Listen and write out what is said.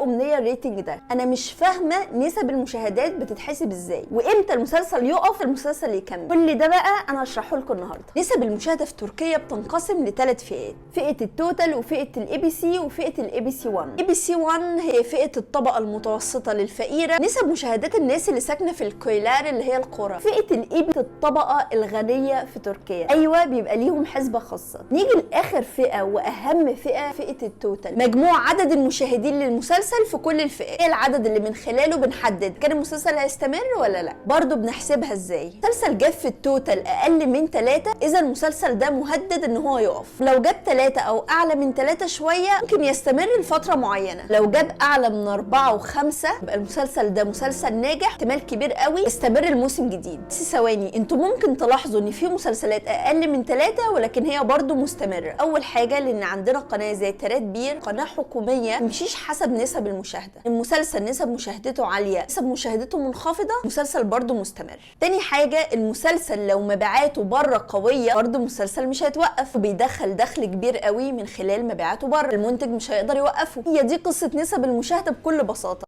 امنيه الريتنج ده؟ انا مش فاهمه نسب المشاهدات بتتحسب ازاي، وامتى المسلسل يقف المسلسل يكمل. كل ده بقى انا هشرحه لكم النهارده. نسب المشاهده في تركيا بتنقسم لثلاث فئات: فئه التوتال، وفئه الاي بي سي، وفئه الاي بي سي 1. اي بي سي 1 هي فئه الطبقه المتوسطه للفقيره، نسب مشاهدات الناس اللي ساكنه في الكويلار اللي هي القرى. فئه الاي بي الطبقه الغنيه في تركيا، ايوه بيبقى ليهم حسبه خاصه. نيجي لاخر فئه واهم فئه، فئه التوتال، مجموع عدد المشاهدين للمسلسل في كل الفئات. ايه العدد اللي من خلاله بنحدد كان المسلسل هيستمر ولا لا. برضو بنحسبها ازاي؟ مسلسل جاب في التوتال اقل من 3، اذا المسلسل ده مهدد ان هو يقف. لو جاب 3 او اعلى من 3 شويه ممكن يستمر لفتره معينه. لو جاب اعلى من 4 و5 يبقى المسلسل ده مسلسل ناجح، احتمال كبير قوي يستمر الموسم جديد. بس ثواني، انتوا ممكن تلاحظوا ان في مسلسلات اقل من 3 ولكن هي برضو مستمره. اول حاجه لان عندنا قناه زي ترات بير، قناه حكوميه ممشيش حسب نسب المشاهده. المسلسل نسب مشاهدته عاليه، نسب مشاهدته منخفضه، مسلسل برضو مستمر. تاني حاجه، المسلسل لو مبيعاته بره قويه برضو المسلسل مش هيتوقف، وبيدخل دخل كبير قوي من خلال مبيعاته بره، المنتج مش هيقدر يوقفه. هي دي قصه نسب المشاهده بكل بساطه.